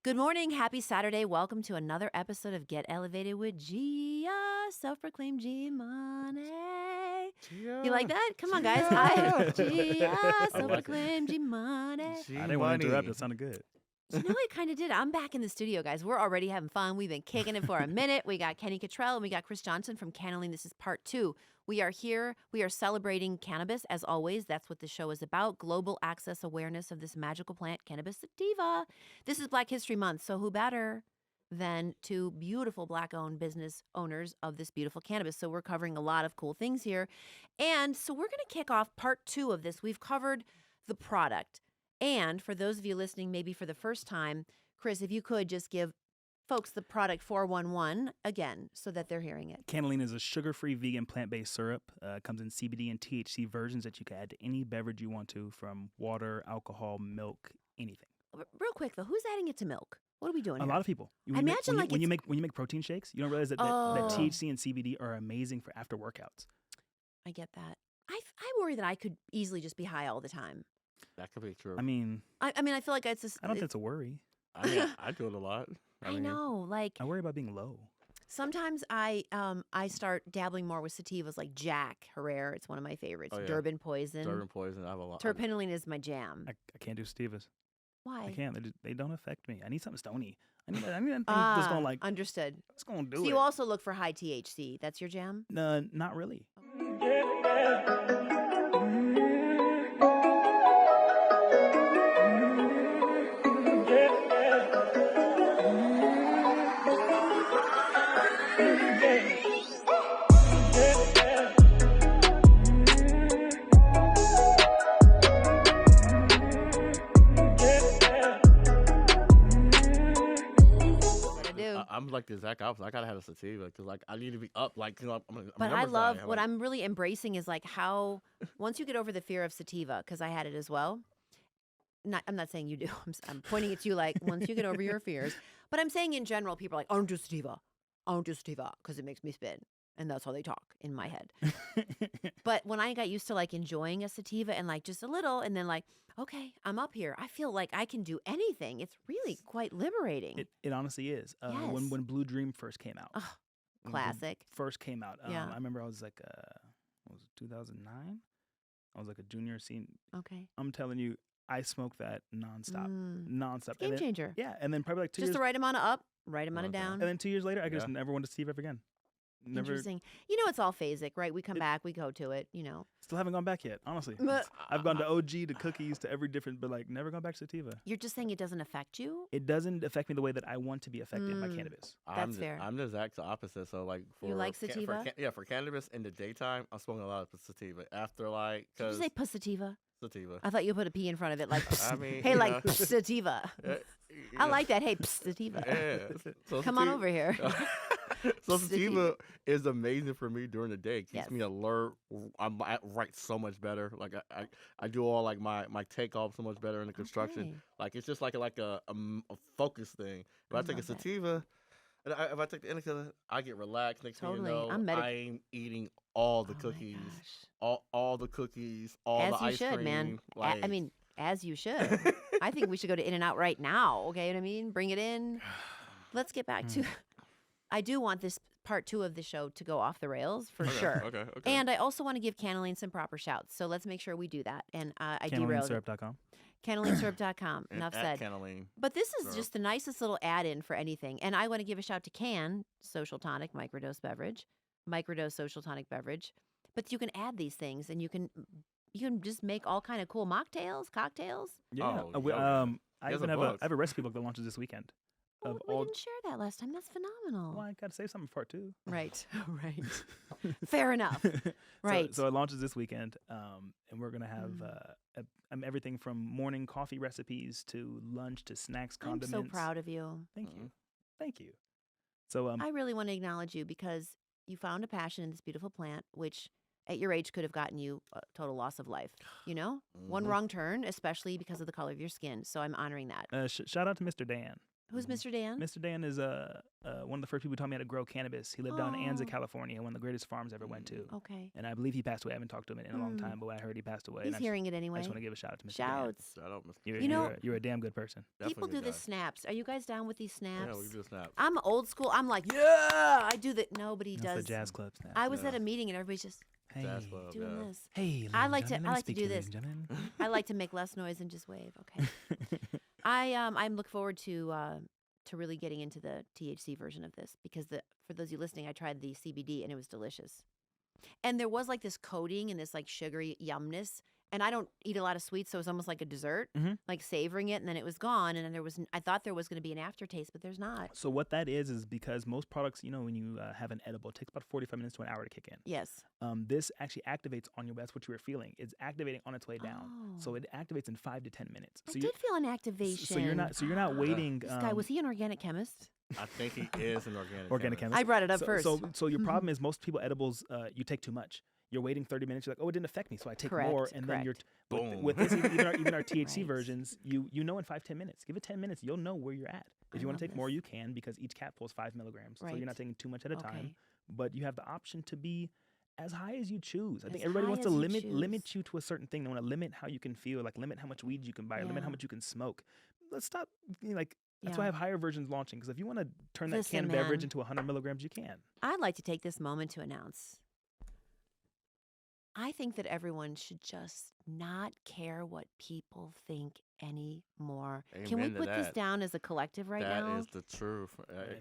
Good morning. Happy Saturday. Welcome to another episode of Get Elevated with Gia, self-proclaimed G Money. You like that? Come on, guys. Hi, Gia, self-proclaimed G Money. I didn't want to interrupt. It sounded good. You know, it kind of did. I'm back in the studio, guys. We're already having fun. We've been kicking it for a minute. We got Kenny Cottrell and we got Chris Johnson from CannLean. This is part 2. We are here. We are celebrating cannabis, as always. That's what the show is about. Global access awareness of this magical plant, cannabis sativa. This is Black History Month, so who better than two beautiful Black-owned business owners of this beautiful cannabis? So we're covering a lot of cool things here. And so we're going to kick off part 2 of this. We've covered the product. And for those of you listening, maybe for the first time, Chris, if you could just give folks the product 411 again so that they're hearing it. CannLean is a sugar-free vegan plant-based syrup. Comes in CBD and THC versions that you can add to any beverage you want to, from water, alcohol, milk, anything. Real quick though, who's adding it to milk? What are we doing? A lot of people. When you make protein shakes, you don't realize that THC and CBD are amazing for after workouts. I get that. I worry that I could easily just be high all the time. That could be true. I mean, I feel like it's just, I don't think it's a worry. I do it a lot. I know, like I worry about being low. Sometimes I start dabbling more with sativas, like Jack Herrera. It's one of my favorites. Oh, yeah. Durban Poison. Durban Poison. I have a lot. Terpinolene is my jam. I can't do sativas. Why? I can't. They don't affect me. I need something stony. I need something that's gonna like. Understood. It's gonna do so it. You also look for high THC. That's your jam? No, not really. I'm like the exact opposite. I gotta have a sativa because like I need to be up. Like, you know, but I love what I'm really embracing is like how once you get over the fear of sativa, because I had it as well. I'm not saying you do. I'm pointing at you like once you get over your fears. But I'm saying in general, people are like, I don't do sativa. I don't do sativa because it makes me spin. And that's how they talk in my head. But when I got used to like enjoying a sativa and like just a little and then like, okay, I'm up here. I feel like I can do anything. It's really quite liberating. It honestly is. Yes. When Blue Dream first came out. Oh, classic. First came out. Yeah. I remember I was like, what was it, 2009? I was like a junior senior. Okay. I'm telling you, I smoked that nonstop. Nonstop. Game changer. Yeah. And then probably like 2 just years. the right amount of up, right amount of down. And then 2 years later, I just never wanted to sativa ever again. Never. Interesting. You know, it's all phasic, right? We come back, we go to it, you know. Still haven't gone back yet, honestly. I've gone to OG, to cookies, to every different, but like never gone back to sativa. You're just saying it doesn't affect you? It doesn't affect me the way that I want to be affected by cannabis. That's fair. I'm the exact opposite. So like for you like sativa? For cannabis in the daytime, I'm smoking a lot of sativa. After like, did you say sativa? Sativa. I thought you put a P in front of it, like I mean, hey, like sativa. I like that. Hey, sativa. Yeah. So come on over here. So sativa is amazing for me during the day. It keeps me alert. I write so much better. Like I do all like my takeoff so much better in the construction. Okay. Like it's just like a focus thing. If I take a sativa, and if I take the indica, I get relaxed. Next thing you know, I'm eating all the cookies, all the cookies, all the ice cream. As you should, man. Like, I mean, as you should. I think we should go to In-N-Out right now. Okay, what I mean? Bring it in. Let's get back to. I do want this part 2 of the show to go off the rails for sure. Okay. And I also want to give CannLean some proper shouts. So let's make sure we do that. And I derailed it. CannLeanSyrup.com. CannLeanSyrup.com. Enough said. CannLean. But this is just the nicest little add-in for anything. And I want to give a shout to Can Social Tonic Microdose Beverage, Microdose Social Tonic Beverage. But you can add these things, and you can just make all kind of cool mocktails, cocktails. Yeah. I have a recipe book that launches this weekend. Oh, we didn't share that last time. That's phenomenal. Well, I got to save something for part 2. Right. Right. Fair enough. Right. So it launches this weekend, and we're going to have everything from morning coffee recipes to lunch to snacks, condiments. I'm so proud of you. Thank you. So I really want to acknowledge you because you found a passion in this beautiful plant, which at your age could have gotten you a total loss of life. You know? One wrong turn, especially because of the color of your skin. So I'm honoring that. Shout out to Mr. Dan. Who's Mr. Dan? Mr. Dan is one of the first people who taught me how to grow cannabis. He lived down in Anza, California, one of the greatest farms I ever went to. Okay. And I believe he passed away. I haven't talked to him in a long time, but when I heard he passed away, He's hearing it anyway. I just want to give a shout out to Mr. Shouts. Dan. Shout out, Mr. You're a damn good person. People do the snaps. Are you guys down with these snaps? Yeah, we do the snaps. I'm old school. I'm like, yeah, I do that. Nobody That's does. the jazz club snap. I was at a meeting and everybody's just Jazz club, doing this. Hey, I like to speak do to you, this. ladies and gentlemen. I like to make less noise and just wave. Okay. I'm looking forward to really getting into the THC version of this because for those of you listening, I tried the CBD and it was delicious. And there was like this coating and this like sugary yumness. And I don't eat a lot of sweets, so it was almost like a dessert, like savoring it, and then it was gone. And then I thought there was going to be an aftertaste, but there's not. So what that is because most products, when you have an edible, it takes about 45 minutes to an hour to kick in. Yes. This actually activates on your, that's what you were feeling. It's activating on its way down. So it activates in 5 to 10 minutes. So I did feel an activation. So you're not waiting. This guy, was he an organic chemist? I think he is an organic chemist. I brought it up first. So your problem is most people edibles, you take too much. You're waiting 30 minutes. You're like, oh, it didn't affect me, so I take more, and then you're boom. With this, even our THC versions, you know in 5-10 minutes. Give it 10 minutes, you'll know where you're at. If you want to take more, you can because each capsule is 5 milligrams, so you're not taking too much at a time. But you have the option to be as high as you choose. I think everybody wants to limit you to a certain thing. They want to limit how you can feel, like limit how much weed you can buy, or limit how much you can smoke. Let's stop. That's why I have higher versions launching. Because if you want to turn that canned beverage into 100 milligrams, you can. I'd like to take this moment to announce. I think that everyone should just not care what people think anymore. Amen. Can we put this down as a collective right now? That is the truth.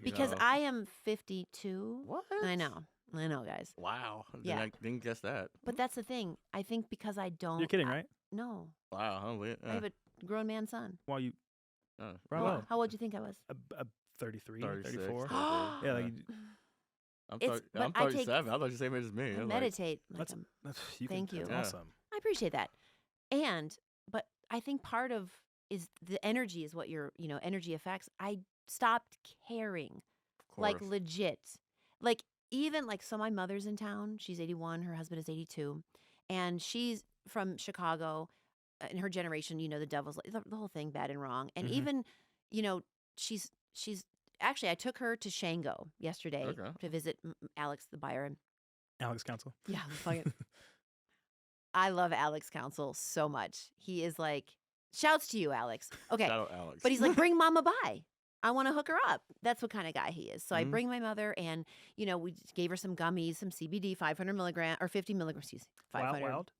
Because I am 52. What? I know, guys. Wow. Yeah. I didn't guess that. But that's the thing. I think because I don't. You're kidding, right? No. Wow. I have a grown man son. Well, you. Bravo. How old do you think I was? 33, 36, 34. 33. Yeah, I'm 37. I thought you same age as me. I meditate. Thank you. That's awesome. I appreciate that. But I think part of is the energy is what your energy affects. I stopped caring, like legit, like even like so. My mother's in town. She's 81. Her husband is 82, and she's from Chicago. In her generation, the devil's the whole thing, bad and wrong, and even she's. Actually, I took her to Shango yesterday to visit Alex, the buyer. Alex Council. Yeah, I love Alex Council so much. He is like, shouts to you, Alex. Okay, shout out Alex. But he's like, bring Mama by. I want to hook her up. That's what kind of guy he is. So I bring my mother, and we gave her some gummies, some CBD, 500 milligrams or 50 milligrams. Excuse me, 500. Wild.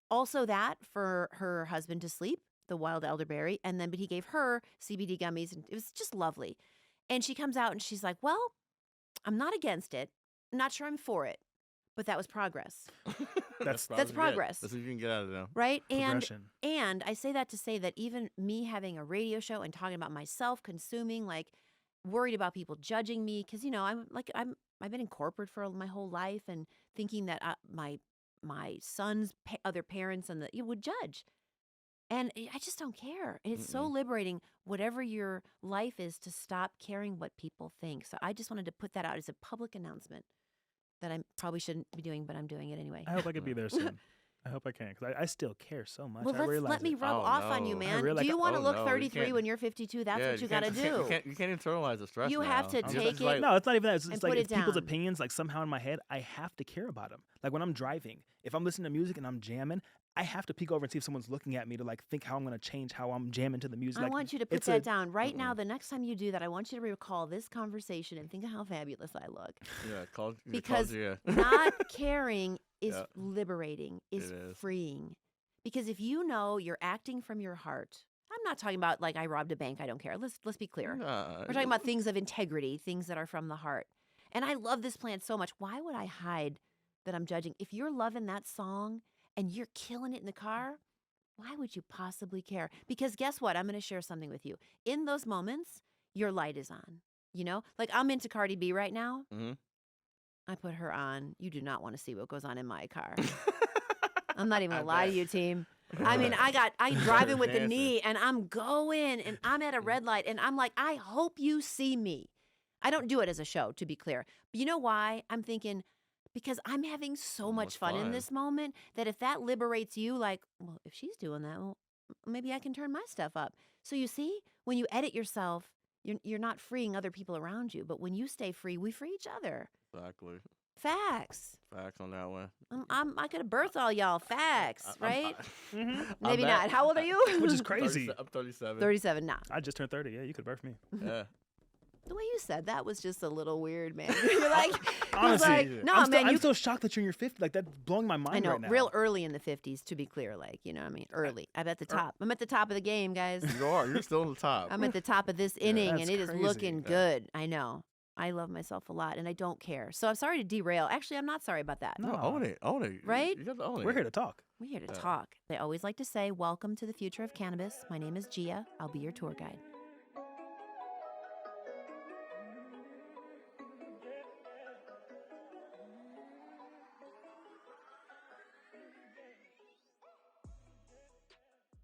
Also, that for her husband to sleep, the wild elderberry, but he gave her CBD gummies, and it was just lovely. And she comes out and she's like, well, I'm not against it. I'm not sure I'm for it. But that was progress. That's progress. That's what you can get out of them. Right? And I say that to say that even me having a radio show and talking about myself consuming, like worried about people judging me, because I've been in corporate for my whole life and thinking that my son's other parents and would judge. And I just don't care. And it's so liberating, whatever your life is, to stop caring what people think. So I just wanted to put that out as a public announcement that I probably shouldn't be doing, but I'm doing it anyway. I hope I could be there soon. I hope I can, because I still care so much. Well, let me rub off on you, man. Do you want to look 33 when you're 52? That's what you got to do. You can't internalize the stress. You have to take it. No, it's not even that. It's like it's people's opinions. Like somehow in my head, I have to care about them. Like when I'm driving, if I'm listening to music and I'm jamming, I have to peek over and see if someone's looking at me to think how I'm going to change how I'm jamming to the music. I want you to put that down right now. The next time you do that, I want you to recall this conversation and think of how fabulous I look. Yeah, because not caring is liberating, is freeing. Because if you're acting from your heart, I'm not talking about like I robbed a bank, I don't care. Let's be clear. We're talking about things of integrity, things that are from the heart. And I love this plant so much. Why would I hide that I'm judging? If you're loving that song and you're killing it in the car, why would you possibly care? Because guess what? I'm going to share something with you. In those moments, your light is on. Like I'm into Cardi B right now. Mm-hmm. I put her on. You do not want to see what goes on in my car. I'm not even going to lie to you, team. I mean, I'm driving with the knee and I'm going and I'm at a red light and I'm like, I hope you see me. I don't do it as a show, to be clear. But you know why? I'm thinking, because I'm having so much fun in this moment that if that liberates you, like, well, if she's doing that, well, maybe I can turn my stuff up. So you see, when you edit yourself, you're not freeing other people around you. But when you stay free, we free each other. Exactly. Facts. Facts on that one. I could have birthed all y'all. Facts, right? Maybe I'm not. How old are you? Which is crazy. I'm 37. 37, nah. I just turned 30. Yeah, you could birth me. Yeah. The way you said that was just a little weird, man. You're like, honestly, like, no, I'm man. I'm so shocked that you're in your 50s. Like, that's blowing my mind I know, right now. real early in the 50s, to be clear. Like, you know what I mean? Early. I'm at the top. I'm at the top of the game, guys. You are. You're still on the top. I'm at the top of this inning, that's and it is crazy. looking good. I know. I love myself a lot, and I don't care. So I'm sorry to derail. Actually, I'm not sorry about that. No, own it. Own it. Right? You got to own it. We're here to talk. We're here to talk. I always like to say, welcome to the future of cannabis. My name is Gia. I'll be your tour guide.